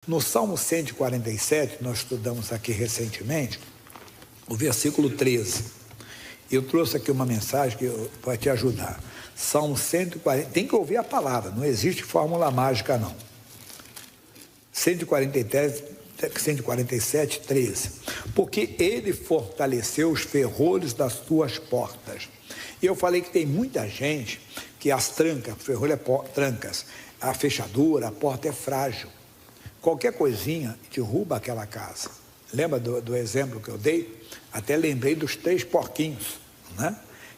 No Salmo 147, nós estudamos aqui recentemente, o versículo 13. Eu trouxe aqui uma mensagem que vai te ajudar. Salmo 140, tem que ouvir a palavra, não existe fórmula mágica não. 147, 13. Porque ele fortaleceu os ferrolhos das tuas portas. E eu falei que tem muita gente que as trancas, ferrolho é trancas, a fechadura, a porta é frágil. Qualquer coisinha derruba aquela casa. Lembra do exemplo que eu dei? Até lembrei dos 3 porquinhos, né?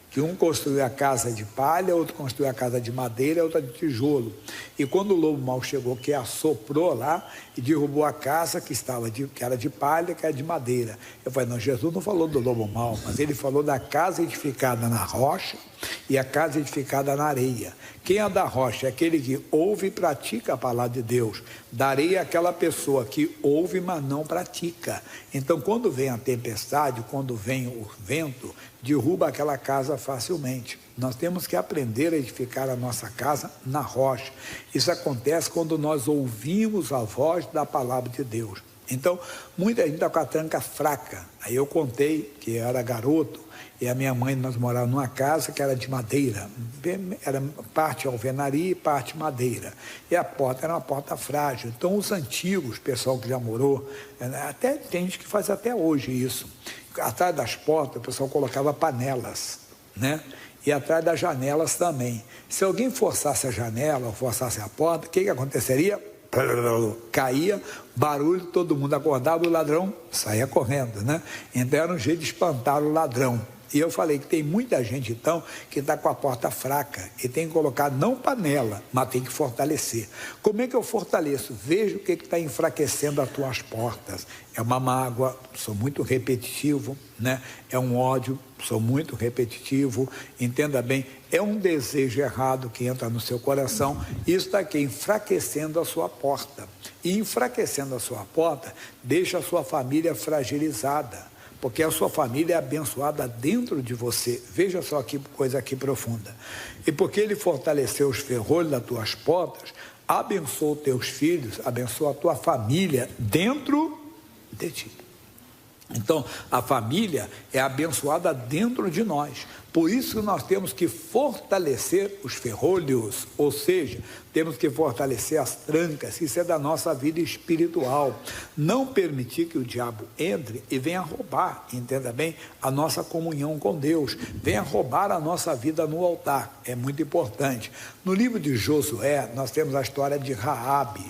Que um construiu a casa de palha, outro construiu a casa de madeira, outra de tijolo. E quando o lobo mau chegou, que assoprou lá e derrubou a casa que era de palha, que era de madeira. Eu falei, não, Jesus não falou do lobo mau, mas ele falou da casa edificada na rocha e a casa edificada na areia. Quem é da rocha? É aquele que ouve e pratica a palavra de Deus. Da areia é aquela pessoa que ouve, mas não pratica. Então, quando vem a tempestade, quando vem o vento, derruba aquela casa facilmente. Nós temos que aprender a edificar a nossa casa na rocha. Isso acontece quando nós ouvimos a voz da palavra de Deus. Então, muita gente está com a tranca fraca. Aí eu contei que eu era garoto e a minha mãe, nós morávamos numa casa que era de madeira. Era parte alvenaria e parte madeira. E a porta era uma porta frágil. Então, os antigos, pessoal que já morou, até tem gente que faz até hoje isso. Atrás das portas, o pessoal colocava panelas, né? E atrás das janelas também. Se alguém forçasse a janela ou forçasse a porta, o que aconteceria? Caía, barulho, todo mundo acordava, o ladrão saía correndo, né? Então era um jeito de espantar o ladrão. E eu falei que tem muita gente, então, que está com a porta fraca e tem que colocar não panela, mas tem que fortalecer. Como é que eu fortaleço? Veja o que está enfraquecendo as tuas portas. É uma mágoa, sou muito repetitivo, né? É um ódio, sou muito repetitivo, entenda bem, é um desejo errado que entra no seu coração, isso está aqui enfraquecendo a sua porta. E enfraquecendo a sua porta, deixa a sua família fragilizada. Porque a sua família é abençoada dentro de você. Veja só que coisa aqui profunda. E porque ele fortaleceu os ferrolhos das tuas portas, abençoa os teus filhos, abençoa a tua família dentro de ti. Então, a família é abençoada dentro de nós. Por isso que nós temos que fortalecer os ferrolhos, ou seja, temos que fortalecer as trancas. Isso é da nossa vida espiritual. Não permitir que o diabo entre e venha roubar, entenda bem, a nossa comunhão com Deus. Venha roubar a nossa vida no altar. É muito importante. No livro de Josué, nós temos a história de Raabe.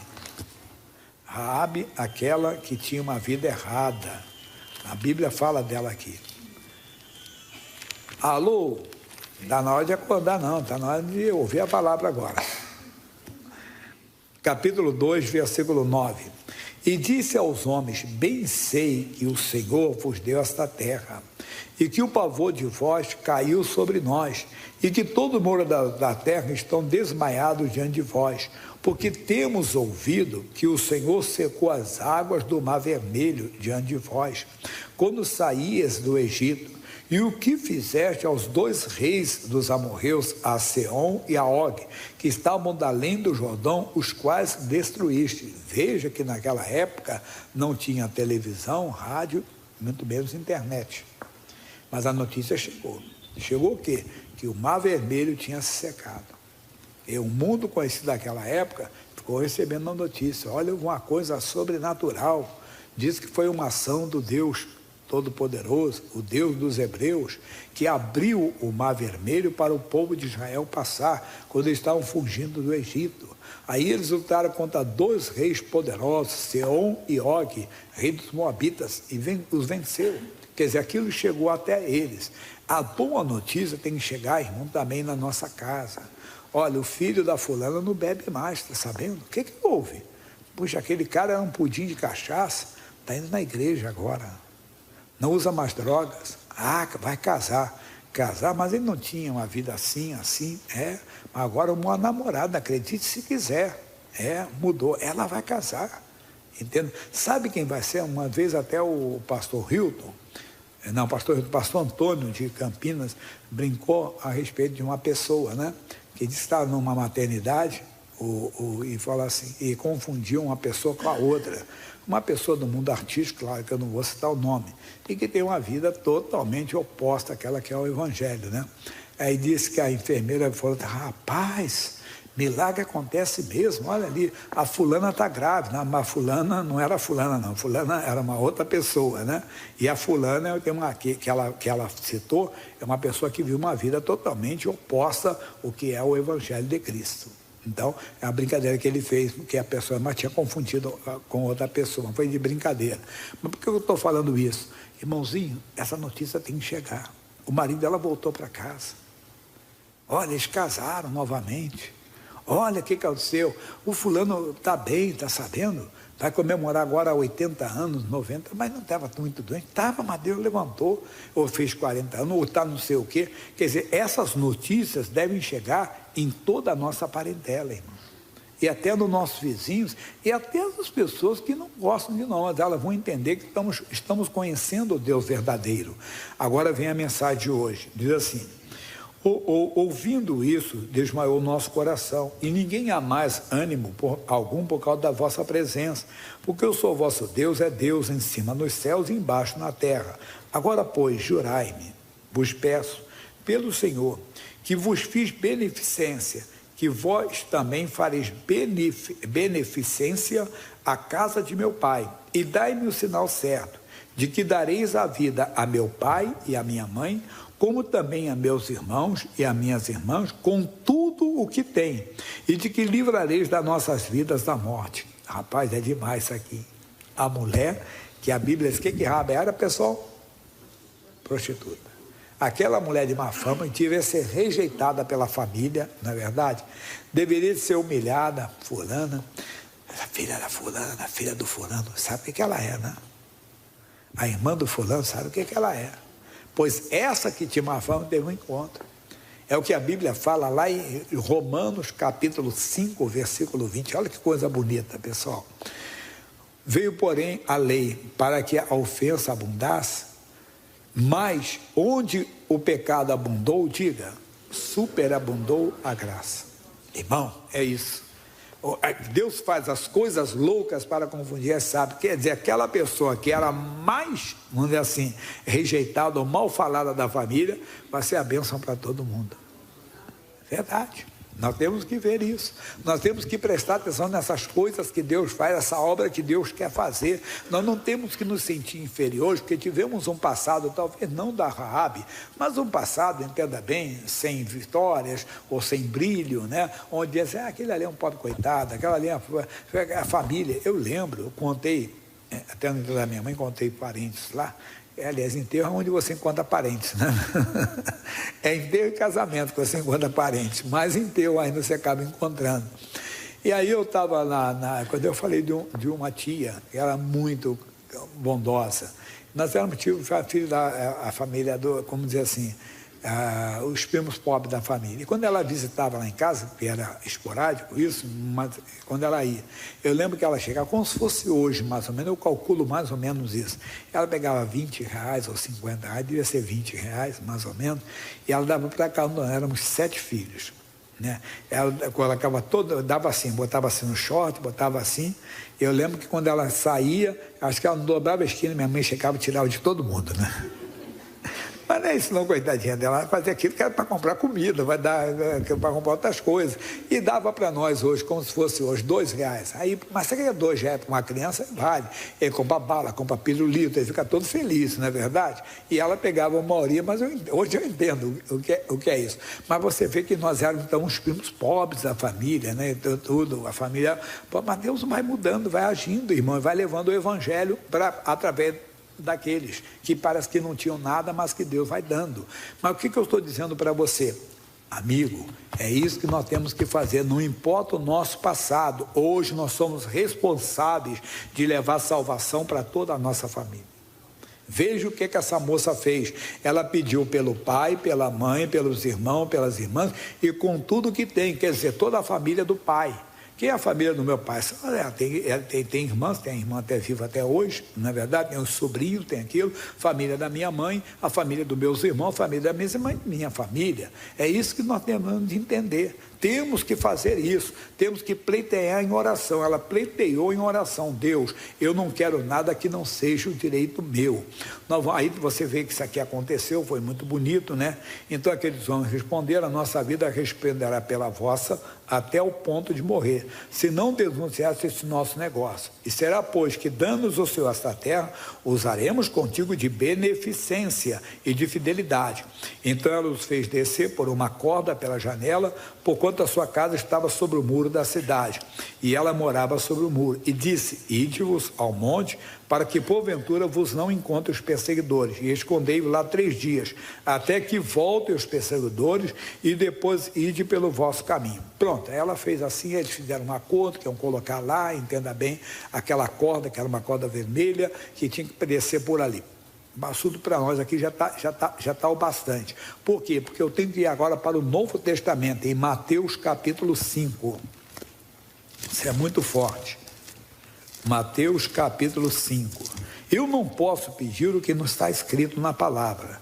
Raabe, aquela que tinha uma vida errada. A Bíblia fala dela aqui. Alô, está na hora de acordar não, está na hora de ouvir a palavra agora. Capítulo 2, versículo 9. E disse aos homens, bem sei que o Senhor vos deu esta terra, e que o pavor de vós caiu sobre nós, e que todo mundo da terra estão desmaiados diante de vós, porque temos ouvido que o Senhor secou as águas do Mar Vermelho diante de vós, quando saías do Egito, e o que fizeste aos 2 reis dos amorreus, a Seom e a Og, que estavam da além do Jordão, os quais destruíste. Veja que naquela época não tinha televisão, rádio, muito menos internet. Mas a notícia chegou. Chegou o quê? Que o Mar Vermelho tinha se secado. E o mundo conhecido daquela época ficou recebendo a notícia. Olha, uma coisa sobrenatural. Diz que foi uma ação do Deus Todo-Poderoso, o Deus dos Hebreus, que abriu o Mar Vermelho para o povo de Israel passar, quando eles estavam fugindo do Egito. Aí eles lutaram contra 2 reis poderosos, Seom e Og, rei dos Moabitas, e os venceu. Quer dizer, aquilo chegou até eles. A boa notícia tem que chegar, irmão, também na nossa casa. Olha, o filho da fulana não bebe mais, está sabendo? O que houve? Puxa, aquele cara era um pudim de cachaça, está indo na igreja agora. Não usa mais drogas. Ah, vai casar. Casar, mas ele não tinha uma vida assim, mas agora uma namorada, acredite se quiser. Mudou. Ela vai casar. Entende? Sabe quem vai ser? Uma vez até o pastor Hilton, pastor Antônio de Campinas, brincou a respeito de uma pessoa, né? Que disse que estava numa maternidade, e fala assim, e confundiam uma pessoa com a outra. Uma pessoa do mundo artístico, claro que eu não vou citar o nome, e que tem uma vida totalmente oposta àquela que é o Evangelho, né? Aí disse que a enfermeira falou, rapaz, milagre acontece mesmo, olha ali, a fulana está grávida, mas a fulana não era a fulana não, a fulana era uma outra pessoa, né? E a fulana que ela citou, é uma pessoa que vive uma vida totalmente oposta ao que é o Evangelho de Cristo. Então, é uma brincadeira que ele fez, porque a pessoa mas tinha confundido com outra pessoa, foi de brincadeira. Mas por que eu estou falando isso? Irmãozinho, essa notícia tem que chegar. O marido dela voltou para casa. Olha, eles casaram novamente. Olha o que aconteceu. O fulano está bem, está sabendo? Vai comemorar agora 80 anos, 90, mas não estava muito doente. Estava, mas Deus levantou, ou fez 40 anos, ou está não sei o quê. Quer dizer, essas notícias devem chegar em toda a nossa parentela, irmão. E até nos nossos vizinhos, e até as pessoas que não gostam de nós, elas vão entender que estamos conhecendo o Deus verdadeiro. Agora vem a mensagem de hoje, diz assim, ouvindo isso, desmaiou o nosso coração, e ninguém há mais ânimo algum por causa da vossa presença, porque eu sou vosso Deus, é Deus em cima nos céus e embaixo na terra. Agora, pois, jurai-me, vos peço, pelo Senhor, que vos fiz beneficência, que vós também fareis beneficência à casa de meu pai, e dai-me o sinal certo, de que dareis a vida a meu pai e a minha mãe, como também a meus irmãos e a minhas irmãs, com tudo o que tem, e de que livrareis das nossas vidas da morte. Rapaz, é demais isso aqui. A mulher, que a Bíblia diz, que Raabe era, pessoal? Prostituta. Aquela mulher de má fama devia ser rejeitada pela família, não é verdade? Deveria ser humilhada, fulana, a filha da fulana, a filha do fulano, sabe o que ela é, né? A irmã do fulano sabe o que ela é. Pois essa que tinha má fama teve um encontro. É o que a Bíblia fala lá em Romanos capítulo 5, versículo 20. Olha que coisa bonita, pessoal. Veio, porém, a lei para que a ofensa abundasse, mas onde o pecado abundou, diga, superabundou a graça. Irmão, é isso. Deus faz as coisas loucas para confundir as sábias. Quer dizer, aquela pessoa que era mais, vamos dizer assim, rejeitada ou mal falada da família, vai ser a bênção para todo mundo. Verdade. Nós temos que ver isso. Nós temos que prestar atenção nessas coisas que Deus faz, essa obra que Deus quer fazer. Nós não temos que nos sentir inferiores, porque tivemos um passado, talvez não da Raabe, mas um passado, entenda bem, sem vitórias ou sem brilho, né? Onde diz, aquele ali é um pobre coitado, aquela ali é a família. Eu lembro, eu contei, até no enterro da minha mãe, contei parentes lá. Aliás, enterro é onde você encontra parentes, né? É enterro e casamento que você encontra parentes, mas enterro ainda você acaba encontrando. E aí eu estava lá, quando eu falei de uma tia, que era muito bondosa, nós éramos filhos da família, como dizer assim, os primos pobres da família. E quando ela visitava lá em casa, que era esporádico isso, mas quando ela ia, eu lembro que ela chegava, como se fosse hoje, mais ou menos, eu calculo mais ou menos isso. Ela pegava R$20 ou R$50, devia ser R$20, mais ou menos, e ela dava para cá, nós éramos 7 filhos. Né? Ela colocava toda, dava assim, botava assim no short, botava assim. Eu lembro que quando ela saía, acho que ela não dobrava a esquina, minha mãe chegava e tirava de todo mundo, né? Mas não é isso não, coitadinha dela, ela fazia aquilo que era para comprar comida, vai dar para comprar outras coisas. E dava para nós hoje, como se fosse hoje, R$2. Aí, mas você ganha R$2 para uma criança, vale. Ele compra bala, compra pirulito, ele fica todo feliz, não é verdade? E ela pegava uma maioria, mas hoje eu entendo o que é isso. Mas você vê que nós éramos então os primos pobres da família, né? Tudo, a família. Mas Deus vai mudando, vai agindo, irmão, vai levando o evangelho através daqueles que parece que não tinham nada, mas que Deus vai dando. Mas o que eu estou dizendo para você? Amigo, é isso que nós temos que fazer, não importa o nosso passado, hoje nós somos responsáveis de levar salvação para toda a nossa família. Veja o que essa moça fez, ela pediu pelo pai, pela mãe, pelos irmãos, pelas irmãs, e com tudo que tem, quer dizer, toda a família do pai. Quem é a família do meu pai? Tem irmãs, tem a irmã até viva até hoje, não é verdade? Tem os sobrinhos, tem aquilo, família da minha mãe, a família dos meus irmãos, a família da minha mãe, minha família. É isso que nós temos de entender. Temos que fazer isso, temos que pleitear em oração. Ela pleiteou em oração: Deus, eu não quero nada que não seja o direito meu. Aí você vê que isso aqui aconteceu, foi muito bonito, né? Então aqueles homens responderam: a nossa vida responderá pela vossa até o ponto de morrer, se não denunciasse esse nosso negócio. E será, pois, que dando-nos o Senhor esta terra, usaremos contigo de beneficência e de fidelidade. Então ela os fez descer por uma corda pela janela, porquanto a sua casa estava sobre o muro da cidade, e ela morava sobre o muro. E disse: ide-vos ao monte, para que porventura vos não encontrem os perseguidores, e escondei-vos lá 3 dias, até que voltem os perseguidores, e depois ide pelo vosso caminho. Pronto, ela fez assim, eles fizeram um acordo, que iam colocar lá, entenda bem, aquela corda, que era uma corda vermelha, que tinha que descer por ali. O assunto para nós aqui já tá o bastante. Por quê? Porque eu tenho que ir agora para o Novo Testamento, em Mateus capítulo 5. Isso é muito forte. Mateus capítulo 5. Eu não posso pedir o que não está escrito na palavra.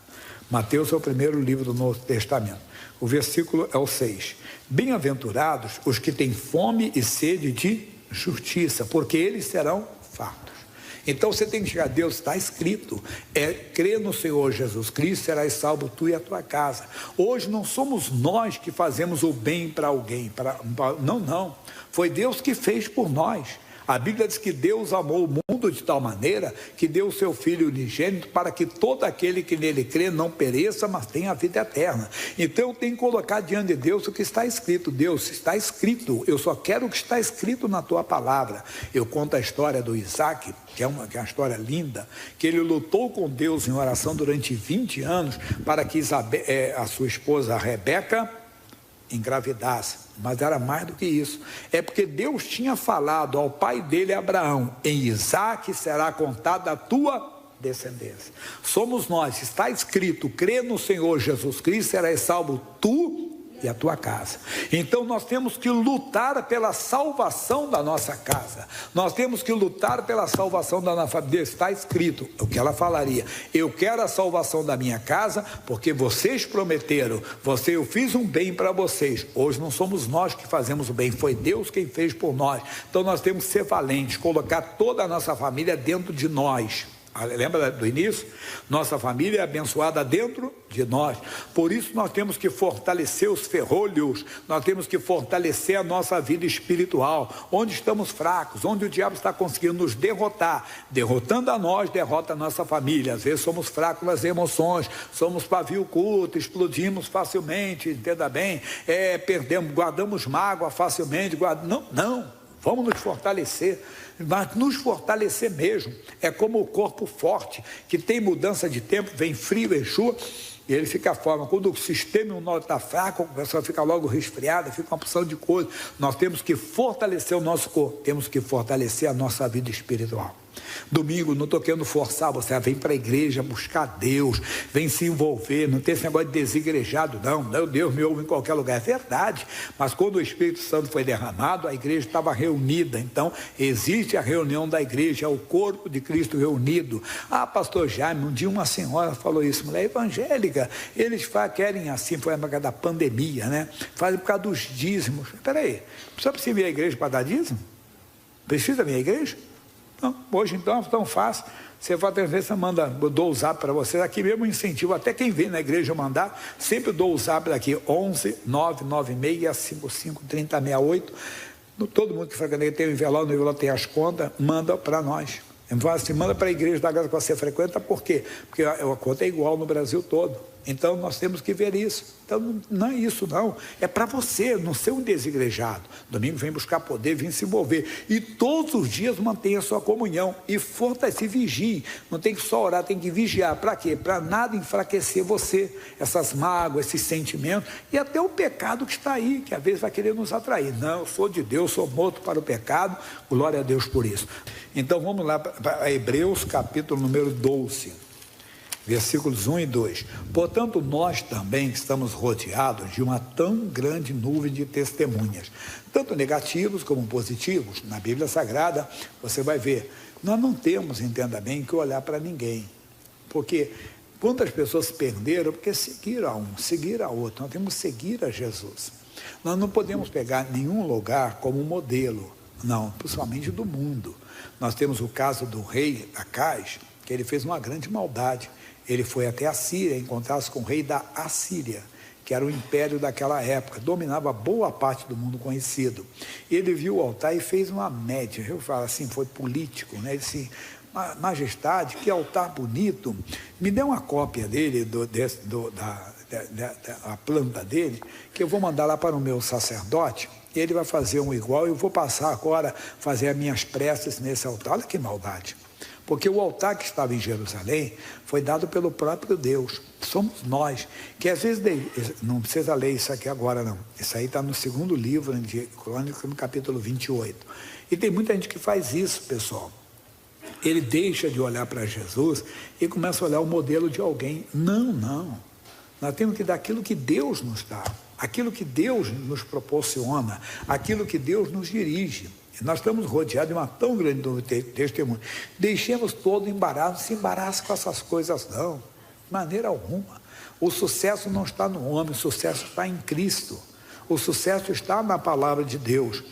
Mateus é o primeiro livro do Novo Testamento. O versículo é o 6. Bem-aventurados os que têm fome e sede de justiça, porque eles serão fartos. Então você tem que chegar a Deus, está escrito, crer no Senhor Jesus Cristo, serás salvo tu e a tua casa. Hoje não somos nós que fazemos o bem para alguém, não, foi Deus que fez por nós. A Bíblia diz que Deus amou o mundo de tal maneira que deu o seu Filho unigênito para que todo aquele que nele crê não pereça, mas tenha a vida eterna. Então eu tenho que colocar diante de Deus o que está escrito. Deus, está escrito, eu só quero o que está escrito na tua palavra. Eu conto a história do Isaac, que é uma história linda, que ele lutou com Deus em oração durante 20 anos para que a sua esposa Rebeca engravidasse. Mas era mais do que isso, é porque Deus tinha falado ao pai dele, Abraão: em Isaque será contada a tua descendência. Somos nós, está escrito: crê no Senhor Jesus Cristo, serás salvo tu e a tua casa. Então nós temos que lutar pela salvação da nossa casa, nós temos que lutar pela salvação da nossa família. Está escrito o que ela falaria: eu quero a salvação da minha casa, porque vocês prometeram, eu fiz um bem para vocês. Hoje não somos nós que fazemos o bem, foi Deus quem fez por nós. Então nós temos que ser valentes, colocar toda a nossa família dentro de nós. Lembra do início? Nossa família é abençoada dentro de nós. Por isso nós temos que fortalecer os ferrolhos, nós temos que fortalecer a nossa vida espiritual. Onde estamos fracos, onde o diabo está conseguindo nos derrotando a nós, derrota a nossa família. Às vezes somos fracos nas emoções, somos pavio curto, explodimos facilmente, entenda bem, guardamos mágoa facilmente. Não, vamos nos fortalecer, mas nos fortalecer mesmo. É como o corpo forte, que tem mudança de tempo, vem frio, enxua, e ele fica forma. Quando o sistema imunológico está fraco, a pessoa fica logo resfriada, fica uma porção de coisa. Nós temos que fortalecer o nosso corpo, temos que fortalecer a nossa vida espiritual. Domingo, não estou querendo forçar você a vir para a igreja buscar Deus, vem se envolver, não tem esse negócio de desigrejado, não, Deus me ouve em qualquer lugar. É verdade, mas quando o Espírito Santo foi derramado, a igreja estava reunida. Então existe a reunião da igreja, é o corpo de Cristo reunido. Pastor Jaime, um dia uma senhora falou isso, mulher evangélica, eles querem assim, foi na época da pandemia, né? Fazem por causa dos dízimos. Espera aí, precisa vir à igreja para dar dízimo? Precisa vir à igreja? Não, hoje então é tão fácil. Você vai ter vezes, eu dou o zap para vocês aqui mesmo, incentivo até quem vem na igreja mandar, sempre dou o zap daqui, 11 996 55 30 68. Todo mundo que frequenta tem o envelope, no envelope tem as contas, manda para nós. Assim, manda para a igreja da casa que você frequenta. Por quê? Porque a conta é igual no Brasil todo. Então nós temos que ver isso. Então não é isso não, é para você não ser um desigrejado. Domingo vem buscar poder, vem se envolver, e todos os dias mantenha a sua comunhão, e fortalece, vigie. Não tem que só orar, tem que vigiar. Para quê? Para nada enfraquecer você, essas mágoas, esses sentimentos, e até o pecado que está aí, que às vezes vai querer nos atrair. Não, eu sou de Deus, sou morto para o pecado, glória a Deus por isso. Então vamos lá para Hebreus capítulo número 12, versículos 1 e 2. Portanto, nós também estamos rodeados de uma tão grande nuvem de testemunhas, tanto negativos como positivos. Na Bíblia Sagrada, você vai ver, nós não temos, entenda bem, que olhar para ninguém, porque quantas pessoas se perderam porque seguiram a um, seguiram a outro. Nós temos que seguir a Jesus. Nós não podemos pegar nenhum lugar como modelo, não, principalmente do mundo. Nós temos o caso do rei Acais, que ele fez uma grande maldade. Ele foi até a Síria, encontrar-se com o rei da Assíria, que era o império daquela época, dominava boa parte do mundo conhecido. Ele viu o altar e fez uma média, eu falo assim, foi político, né? Ele disse: majestade, que altar bonito, me dê uma cópia dele, a planta dele, que eu vou mandar lá para o meu sacerdote, ele vai fazer um igual, e eu vou passar agora, fazer as minhas preces nesse altar. Olha que maldade, porque o altar que estava em Jerusalém foi dado pelo próprio Deus. Somos nós, que às vezes, não precisa ler isso aqui agora não, isso aí está no segundo livro de Crônicas, no capítulo 28, e tem muita gente que faz isso, pessoal. Ele deixa de olhar para Jesus e começa a olhar o modelo de alguém. Não, nós temos que dar aquilo que Deus nos dá, aquilo que Deus nos proporciona, aquilo que Deus nos dirige. Nós estamos rodeados de uma tão grande testemunho. Deixemos todo o embaraço, não se embarace com essas coisas não, de maneira alguma. O sucesso não está no homem, o sucesso está em Cristo. O sucesso está na palavra de Deus.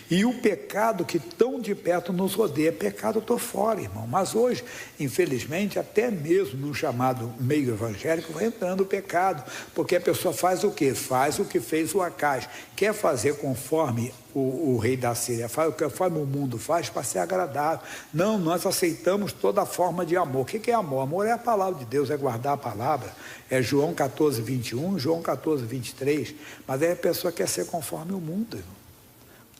E o pecado que tão de perto nos rodeia, pecado estou fora, irmão. Mas hoje, infelizmente, até mesmo no chamado meio evangélico, vai entrando o pecado, porque a pessoa faz o quê? Faz o que fez o Acais. Quer fazer conforme o rei da Síria faz, o que o mundo faz para ser agradável. Não, nós aceitamos toda forma de amor. O que é amor? Amor é a palavra de Deus, é guardar a palavra. É João 14, 21, João 14, 23. Mas aí a pessoa quer ser conforme o mundo, irmão.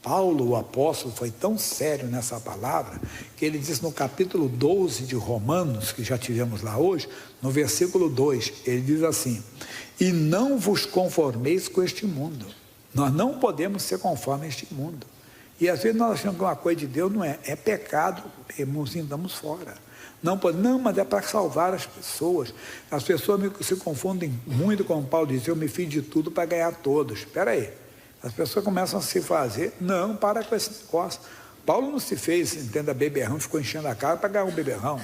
Paulo, o apóstolo, foi tão sério nessa palavra, que ele diz no capítulo 12 de Romanos, que já tivemos lá hoje, no versículo 2, ele diz assim: e não vos conformeis com este mundo. Nós não podemos ser conforme a este mundo. E às vezes nós achamos que uma coisa de Deus não é, é pecado, irmãozinho, estamos fora. Não, mas é para salvar as pessoas. As pessoas se confundem muito, como Paulo diz: eu me fiz de tudo para ganhar todos. Espera aí. As pessoas começam a se fazer, não, para com esse negócio. Paulo não se fez, entenda, beberrão, ficou enchendo a cara para ganhar um beberrão.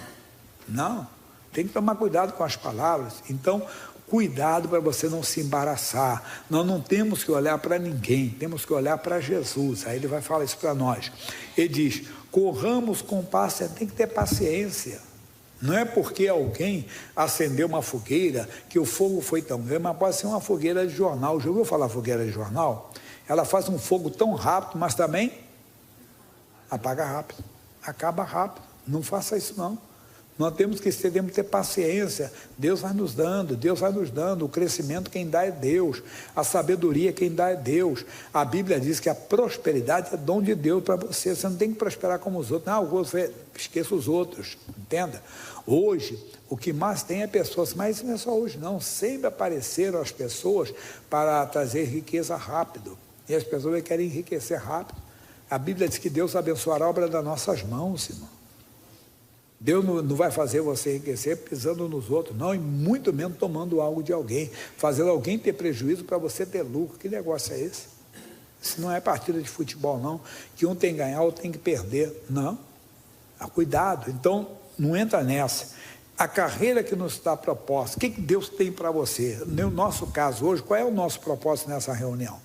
Não, tem que tomar cuidado com as palavras. Então, cuidado para você não se embaraçar. Nós não temos que olhar para ninguém, temos que olhar para Jesus. Aí ele vai falar isso para nós. Ele diz: corramos com paciência, tem que ter paciência. Não é porque alguém acendeu uma fogueira que o fogo foi tão grande, mas pode ser uma fogueira de jornal. Já ouviu falar fogueira de jornal? Ela faz um fogo tão rápido, mas também apaga rápido, acaba rápido. Não faça isso não. Nós temos que ter paciência. Deus vai nos dando, o crescimento quem dá é Deus, a sabedoria quem dá é Deus. A Bíblia diz que a prosperidade é dom de Deus para você. Você não tem que prosperar como os outros. Não, esqueça os outros, entenda. Hoje, o que mais tem é pessoas, mas isso não é só hoje não, sempre apareceram as pessoas para trazer riqueza rápido, e as pessoas querem enriquecer rápido. A Bíblia diz que Deus abençoará a obra das nossas mãos, irmão. Deus não vai fazer você enriquecer pisando nos outros, não, e muito menos tomando algo de alguém, fazendo alguém ter prejuízo para você ter lucro. Que negócio é esse? Isso não é partida de futebol não, que um tem que ganhar, outro tem que perder, não. Cuidado, então não entra nessa. A carreira que nos está proposta, o que Deus tem para você? No nosso caso hoje, qual é o nosso propósito nessa reunião?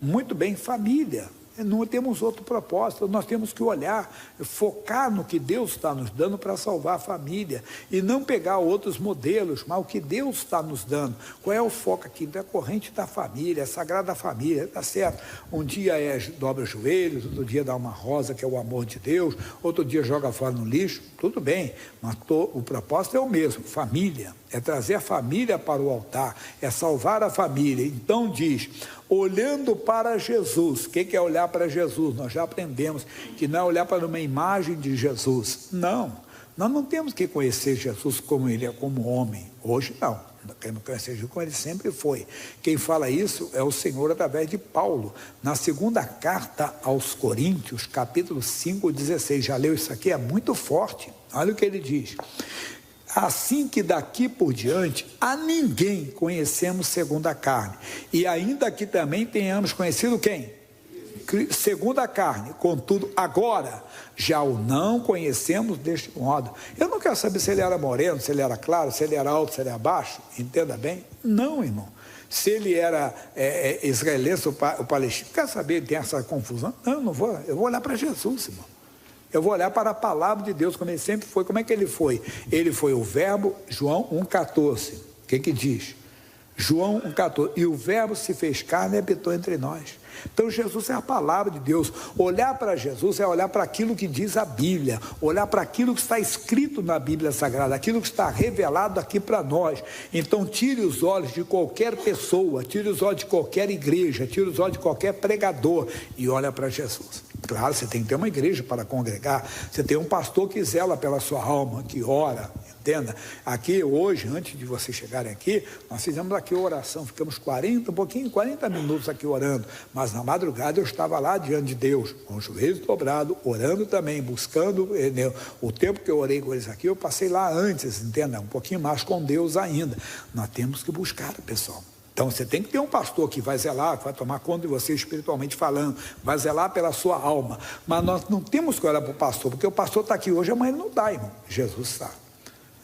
Muito bem, família. Não temos outro propósito, nós temos que olhar, focar no que Deus está nos dando para salvar a família, e não pegar outros modelos, mas o que Deus está nos dando. Qual é o foco aqui? Da corrente da família, a sagrada família, está certo? Um dia dobra os joelhos, outro dia dá uma rosa, que é o amor de Deus, outro dia joga fora no lixo, tudo bem, mas o propósito é o mesmo, família, é trazer a família para o altar, é salvar a família. Então diz: olhando para Jesus. O que é olhar para Jesus? Nós já aprendemos que não é olhar para uma imagem de Jesus. Não, nós não temos que conhecer Jesus como ele é, como homem. Hoje não, queremos conhecer Jesus como ele sempre foi. Quem fala isso é o Senhor através de Paulo. Na segunda carta aos Coríntios, capítulo 5, 16. Já leu isso aqui? É muito forte. Olha o que ele diz: assim que daqui por diante a ninguém conhecemos segundo a carne, e ainda que também tenhamos conhecido quem? Segundo a carne, contudo agora já o não conhecemos deste modo. Eu não quero saber se ele era moreno, se ele era claro, se ele era alto, se ele era baixo, entenda bem. Não, irmão, se ele era israelense ou palestino. Quer saber, tem essa confusão? Não, eu não vou, eu vou olhar para Jesus, irmão. Eu vou olhar para a palavra de Deus, como ele sempre foi. Como é que ele foi? Ele foi o verbo, João 1,14. O que diz? João 1,14. E o verbo se fez carne e habitou entre nós. Então Jesus é a palavra de Deus. Olhar para Jesus é olhar para aquilo que diz a Bíblia, olhar para aquilo que está escrito na Bíblia Sagrada, aquilo que está revelado aqui para nós. Então tire os olhos de qualquer pessoa, tire os olhos de qualquer igreja, tire os olhos de qualquer pregador e olha para Jesus. Claro, você tem que ter uma igreja para congregar, você tem um pastor que zela pela sua alma, que ora, entenda. Aqui hoje, antes de vocês chegarem aqui, nós fizemos aqui a oração, ficamos 40 minutos aqui orando, mas na madrugada eu estava lá diante de Deus, com os joelhos dobrados, orando também, buscando, o tempo que eu orei com eles aqui, eu passei lá antes, entenda, um pouquinho mais com Deus ainda. Nós temos que buscar, pessoal. Então você tem que ter um pastor que vai zelar, que vai tomar conta de você espiritualmente falando, vai zelar pela sua alma, mas nós não temos que olhar para o pastor, porque o pastor está aqui hoje, amanhã ele não está, irmão. Jesus está.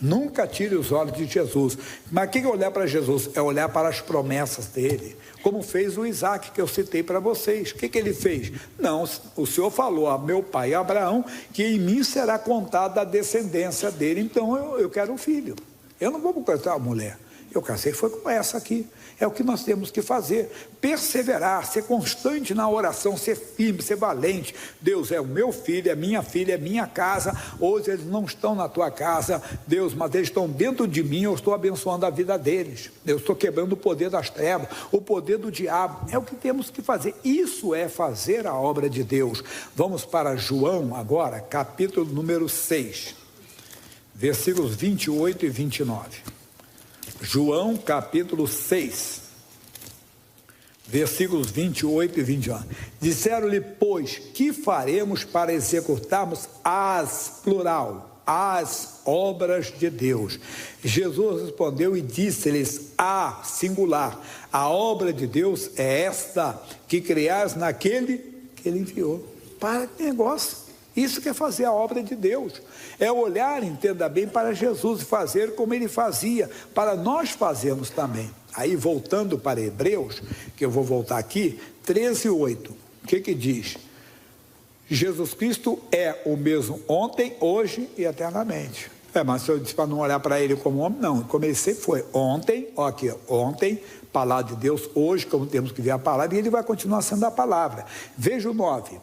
Nunca tire os olhos de Jesus. Mas o que é olhar para Jesus? É olhar para as promessas dele, como fez o Isaac, que eu citei para vocês. O que ele fez? Não, o Senhor falou a meu pai Abraão, que em mim será contada a descendência dele, então eu quero um filho. Eu não vou casar uma mulher, eu casei foi com essa aqui. É o que nós temos que fazer, perseverar, ser constante na oração, ser firme, ser valente. Deus é o meu filho, é minha filha, é minha casa. Hoje eles não estão na tua casa, Deus, mas eles estão dentro de mim, eu estou abençoando a vida deles. Eu estou quebrando o poder das trevas, o poder do diabo. É o que temos que fazer, isso é fazer a obra de Deus. Vamos para João agora, capítulo número 6, versículos 28 e 29. João capítulo 6, versículos 28 e 29. Disseram-lhe, pois, que faremos para executarmos as obras de Deus? Jesus respondeu e disse-lhes, singular, a obra de Deus é esta, que criais naquele que ele enviou. Para que negócio? Isso que é fazer a obra de Deus, é olhar, entenda bem, para Jesus e fazer como ele fazia, para nós fazermos também. Aí voltando para Hebreus, que eu vou voltar aqui, 13:8, o que diz? Jesus Cristo é o mesmo ontem, hoje e eternamente. Mas se eu disse para não olhar para ele como homem, não, como ele sempre foi, ontem, ontem, palavra de Deus, hoje, como temos que ver a palavra, e ele vai continuar sendo a palavra. Veja o 9,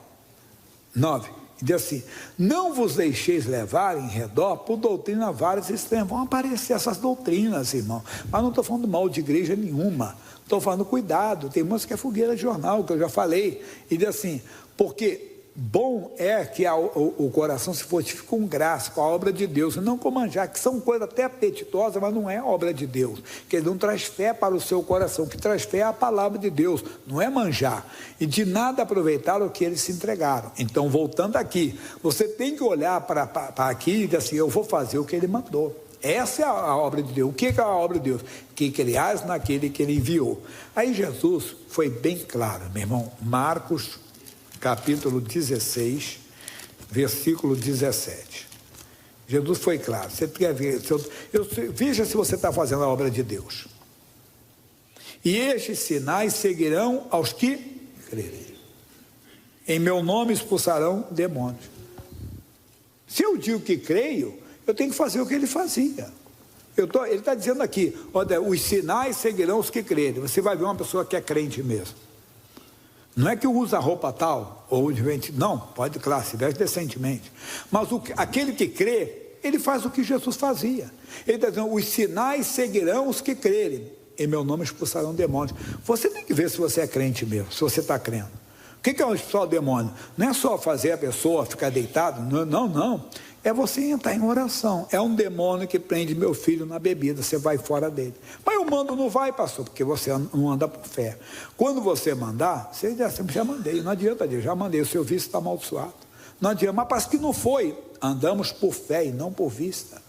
diz assim, não vos deixeis levar em redor por doutrina várias extremas. Vão aparecer essas doutrinas, irmão, mas não estou falando mal de igreja nenhuma, estou falando cuidado, tem umas que é fogueira de jornal, que eu já falei, e diz assim, porque bom é que o coração se fortifique com graça, com a obra de Deus, e não com manjar, que são coisas até apetitosas, mas não é obra de Deus, que ele não traz fé para o seu coração, o que traz fé é a palavra de Deus, não é manjar, e de nada aproveitaram o que eles se entregaram. Então, voltando aqui, você tem que olhar para aqui e dizer assim, eu vou fazer o que ele mandou. Essa é a obra de Deus. O que é a obra de Deus? Que criais naquele que ele enviou. Aí Jesus foi bem claro, meu irmão, Marcos capítulo 16, versículo 17. Jesus foi claro. Você quer ver? Veja se você está fazendo a obra de Deus. E estes sinais seguirão aos que crerem. Em meu nome expulsarão demônios. Se eu digo que creio, eu tenho que fazer o que ele fazia. Ele está dizendo aqui, olha, os sinais seguirão os que crerem. Você vai ver uma pessoa que é crente mesmo. Não é que usa roupa tal, ou não, pode, claro, se veste decentemente, mas aquele que crê, ele faz o que Jesus fazia. Ele está dizendo, os sinais seguirão os que crerem, em meu nome expulsarão demônios. Você tem que ver se você é crente mesmo, se você está crendo. O que é expulsar o demônio? Não é só fazer a pessoa ficar deitada, não. É você entrar em oração. É um demônio que prende meu filho na bebida, você vai fora dele. Mas eu mando, não vai, pastor, porque você não anda por fé. Quando você mandar, você diz assim, já mandei, não adianta, já mandei, o seu vício está amaldiçoado. Não adianta, mas parece que não foi. Andamos por fé e não por vista.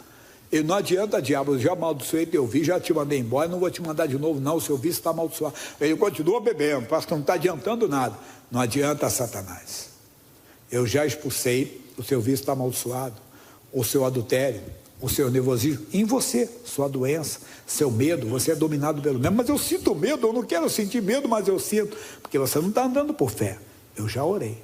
E não adianta, diabo, eu já amaldiçoei teu vício, já te mandei embora, não vou te mandar de novo, não, o seu vício está amaldiçoado. Ele continua bebendo, parece que não está adiantando nada. Não adianta, Satanás. Eu já expulsei, o seu vício está amaldiçoado, o seu adultério, o seu nervosismo em você, sua doença, seu medo. Você é dominado pelo medo. Mas eu sinto medo, eu não quero sentir medo, mas eu sinto. Porque você não está andando por fé. Eu já orei.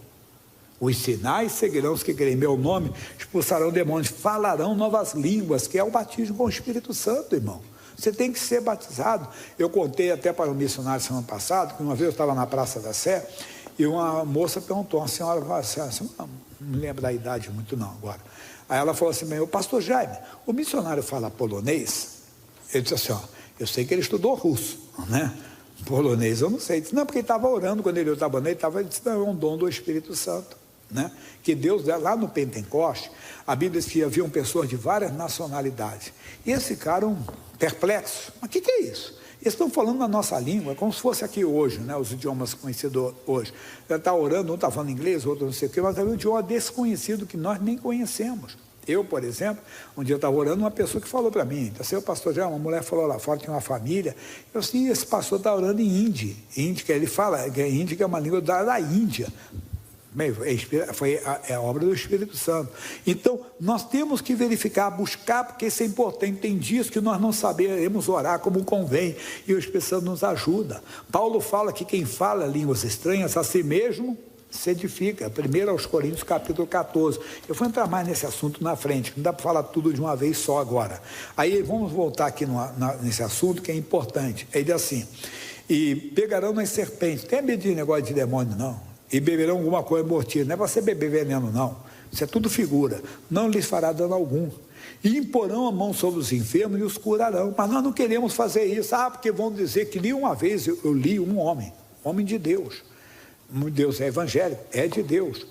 Os sinais seguirão os que creem em meu nome, expulsarão demônios, falarão novas línguas, que é o batismo com o Espírito Santo, irmão. Você tem que ser batizado. Eu contei até para um missionário semana passada, que uma vez eu estava na Praça da Sé, e uma moça perguntou, uma senhora, não me lembro da idade muito não agora. Aí ela falou assim, o pastor Jaime, o missionário fala polonês? Ele disse assim, eu sei que ele estudou russo, né? Polonês eu não sei. Ele disse, não, porque ele estava orando, quando ele estava orando, ele disse, não, é um dom do Espírito Santo. Né? Que Deus, lá no Pentecoste, a Bíblia diz que haviam pessoas de várias nacionalidades, e eles ficaram perplexos. Mas o que é isso? Eles estão falando na nossa língua, como se fosse aqui hoje, né? Os idiomas conhecidos hoje. Ele está orando, um está falando inglês, outro não sei o quê, mas é um idioma desconhecido que nós nem conhecemos. Eu, por exemplo, um dia eu estava orando, uma pessoa que falou para mim, então, o pastor já, uma mulher falou lá fora, tinha uma família, eu disse, esse pastor está orando em hindi, que ele fala, hindi que é uma língua da Índia. Foi a obra do Espírito Santo. Então, nós temos que verificar, buscar, porque isso é importante. Tem dias que nós não saberemos orar como convém, e o Espírito Santo nos ajuda. Paulo fala que quem fala línguas estranhas a si mesmo se edifica. 1 aos Coríntios, capítulo 14. Eu vou entrar mais nesse assunto na frente, não dá para falar tudo de uma vez só agora. Aí, vamos voltar aqui nesse assunto que é importante. Ele diz assim, e pegarão nas serpentes. Tem medo de negócio de demônio, não. E beberão alguma coisa mortífera. Não é você beber veneno, não. Isso é tudo figura. Não lhes fará dano algum. E imporão a mão sobre os enfermos e os curarão. Mas nós não queremos fazer isso. Porque vão dizer que li uma vez, eu li um homem de Deus. Deus é evangélico, é de Deus.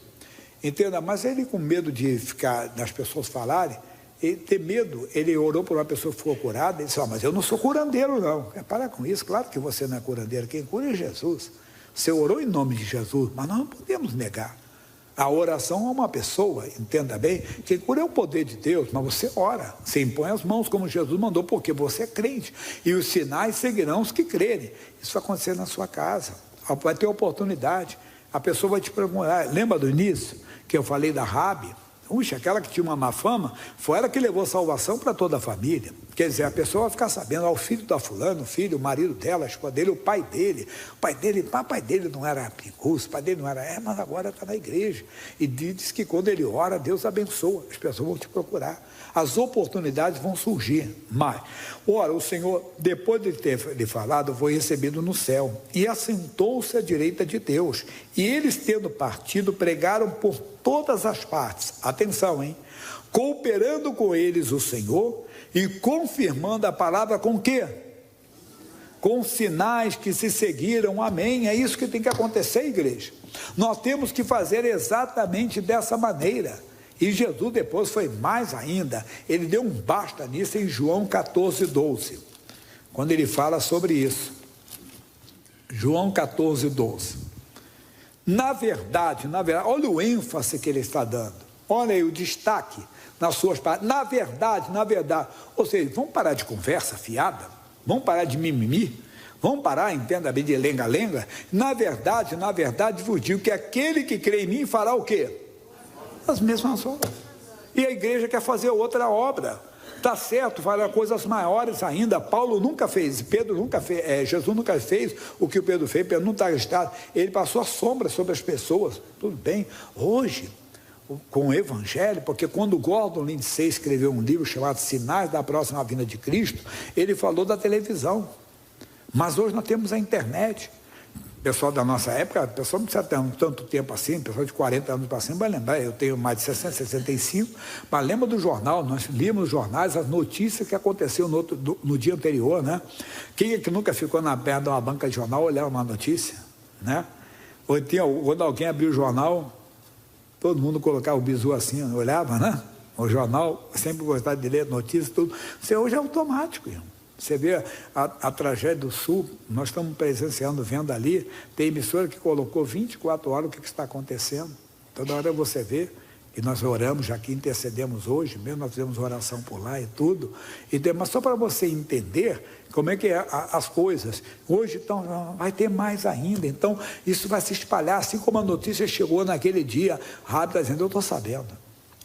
Entenda, mas ele com medo de ficar, das pessoas falarem, ele tem medo, ele orou por uma pessoa que ficou curada, ele disse, mas eu não sou curandeiro, não. Para com isso, claro que você não é curandeiro, quem cura é Jesus. Você orou em nome de Jesus, mas nós não podemos negar. A oração é uma pessoa, entenda bem, quem cura é o poder de Deus, mas você ora, você impõe as mãos como Jesus mandou, porque você é crente, e os sinais seguirão os que crerem. Isso vai acontecer na sua casa, vai ter oportunidade, a pessoa vai te perguntar, lembra do início, que eu falei da Rabi? Aquela que tinha uma má fama, foi ela que levou salvação para toda a família. Quer dizer, a pessoa vai ficar sabendo, o filho da fulano, o filho, o marido dela, a esposa dele, o pai dele não era pinguço, o pai dele não era, mas agora está na igreja. E diz que quando ele ora, Deus abençoa, as pessoas vão te procurar. As oportunidades vão surgir, mas, ora, o Senhor, depois de ter lhe falado, foi recebido no céu, e assentou-se à direita de Deus, e eles tendo partido, pregaram por todas as partes, atenção, cooperando com eles o Senhor, e confirmando a palavra com o quê? Com sinais que se seguiram, amém, é isso que tem que acontecer, igreja, nós temos que fazer exatamente dessa maneira. E Jesus depois foi mais ainda, ele deu um basta nisso em João 14, 12, quando ele fala sobre isso. João 14, 12. Na verdade, olha o ênfase que ele está dando, olha aí o destaque nas suas palavras, na verdade, ou seja, vamos parar de conversa fiada, vamos parar de mimimi, vamos parar, entenda bem, de lenga-lenga. Na verdade, vos digo que aquele que crê em mim fará o quê? As mesmas obras. E a igreja quer fazer outra obra. Está certo, fará coisas maiores ainda. Paulo nunca fez, Pedro nunca fez, Jesus nunca fez o que o Pedro fez, Pedro não está registrado. Ele passou a sombra sobre as pessoas. Tudo bem. Hoje, com o Evangelho, porque quando Gordon Lindsay escreveu um livro chamado Sinais da Próxima Vinda de Cristo, ele falou da televisão. Mas hoje nós temos a internet. Pessoal da nossa época, o pessoal não precisa ter tanto tempo assim, pessoal de 40 anos para cima vai lembrar, eu tenho mais de 60, 65, mas lembra do jornal, nós líamos nos jornais as notícias que aconteciam no dia anterior, né? Quem é que nunca ficou na perna de uma banca de jornal olhar uma notícia, né? Ou quando alguém abriu o jornal, todo mundo colocava o bizu assim, olhava, né? O jornal, sempre gostava de ler notícias, tudo. Isso hoje é automático, irmão. Você vê a tragédia do Sul, nós estamos presenciando, vendo ali, tem emissora que colocou 24 horas o que está acontecendo. Toda hora você vê, e nós oramos, já que intercedemos hoje, mesmo nós fizemos oração por lá e tudo, mas só para você entender como é que é as coisas. Hoje então, vai ter mais ainda, então isso vai se espalhar, assim como a notícia chegou naquele dia, rápido, dizendo, eu estou sabendo.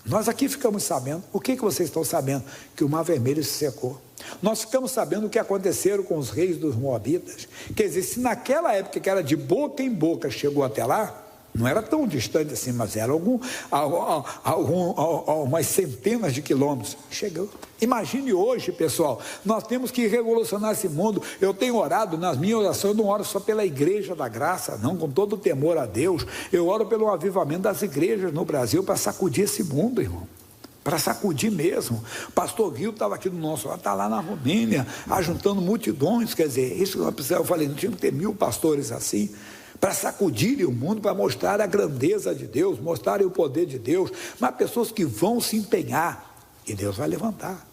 Nós aqui ficamos sabendo, o que vocês estão sabendo? Que o Mar Vermelho se secou. Nós ficamos sabendo o que aconteceram com os reis dos Moabitas. Quer dizer, se naquela época que era de boca em boca chegou até lá, não era tão distante assim, mas era umas centenas de quilômetros. Chegou. Imagine hoje, pessoal, nós temos que revolucionar esse mundo. Eu tenho orado, nas minhas orações, eu não oro só pela Igreja da Graça, não, com todo o temor a Deus. Eu oro pelo avivamento das igrejas no Brasil para sacudir esse mundo, irmão. Para sacudir mesmo. O pastor Gil estava aqui do nosso lado, está lá na Romênia, ajuntando multidões. Quer dizer, isso eu falei, não tinha que ter 1000 pastores assim, para sacudirem o mundo, para mostrar a grandeza de Deus, mostrarem o poder de Deus, mas pessoas que vão se empenhar, e Deus vai levantar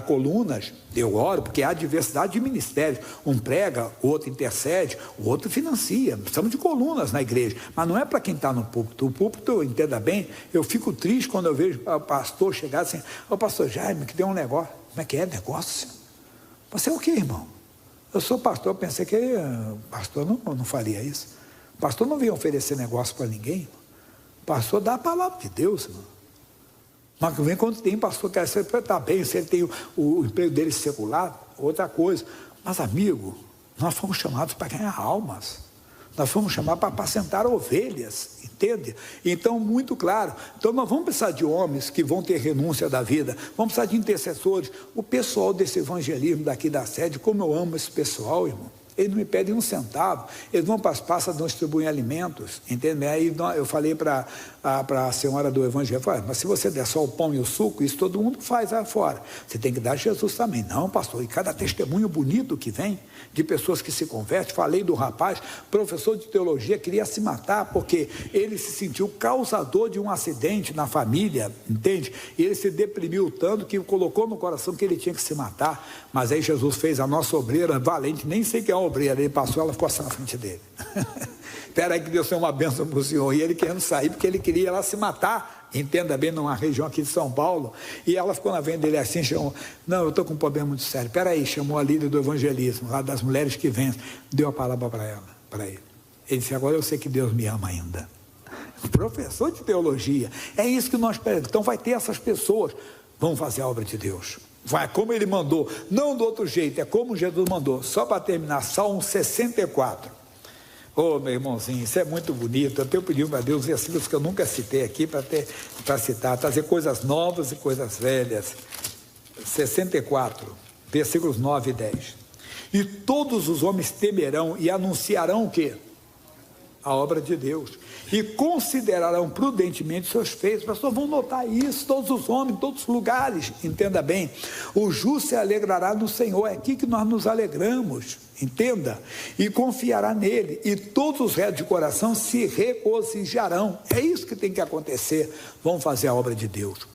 colunas. Eu oro, porque há diversidade de ministérios, um prega, o outro intercede, o outro financia. Precisamos de colunas na igreja, mas não é para quem está no púlpito. O púlpito, entenda bem, eu fico triste quando eu vejo o pastor chegar assim: ô pastor Jaime, que tem um negócio. Como é que é negócio? Você é o que, irmão? Eu sou pastor, eu pensei que o pastor não faria isso. O pastor não vem oferecer negócio para ninguém. O pastor dá a palavra de Deus, irmão. Mas vem quando tem pastor que está bem, se ele tem o emprego dele secular, outra coisa. Mas, amigo, nós fomos chamados para ganhar almas. Nós fomos chamados para apacentar ovelhas, entende? Então, muito claro. Então, nós vamos precisar de homens que vão ter renúncia da vida, vamos precisar de intercessores. O pessoal desse evangelismo daqui da sede, como eu amo esse pessoal, irmão. Eles não me pedem um centavo, eles vão para as praças, não distribuem alimentos, entende? Aí eu falei para a senhora do evangelho, mas se você der só o pão e o suco, isso todo mundo faz lá fora, você tem que dar Jesus também. Não, pastor, e cada testemunho bonito que vem, de pessoas que se convertem. Falei do rapaz, professor de teologia, queria se matar, porque ele se sentiu causador de um acidente na família, entende? E ele se deprimiu tanto, que colocou no coração que ele tinha que se matar, mas aí Jesus fez a nossa obreira valente, nem sei que é uma obreira, ele passou, ela ficou assim na frente dele. Espera aí que Deus tenha uma bênção para o senhor. E ele querendo sair, porque ele queria lá se matar, entenda bem, numa região aqui de São Paulo. E ela ficou na frente dele assim, chamou: não, eu estou com um problema muito sério. Espera aí, chamou a líder do evangelismo, lá das mulheres que vencem, deu a palavra para ele. Ele disse: agora eu sei que Deus me ama ainda. Professor de teologia, é isso que nós esperamos. Então vai ter essas pessoas, vão fazer a obra de Deus. Vai como ele mandou, não do outro jeito, é como Jesus mandou. Só para terminar, Salmo 64. Ô, meu irmãozinho, isso é muito bonito. Eu tenho pedido para Deus versículos que eu nunca citei aqui, para citar, trazer coisas novas e coisas velhas. 64, versículos 9 e 10. E todos os homens temerão e anunciarão o quê? A obra de Deus, e considerarão prudentemente seus feitos. Pessoas vão notar isso, todos os homens, em todos os lugares, entenda bem. O justo se alegrará no Senhor, é aqui que nós nos alegramos, entenda, e confiará nele, e todos os retos de coração se regozijarão. É isso que tem que acontecer. Vamos fazer a obra de Deus.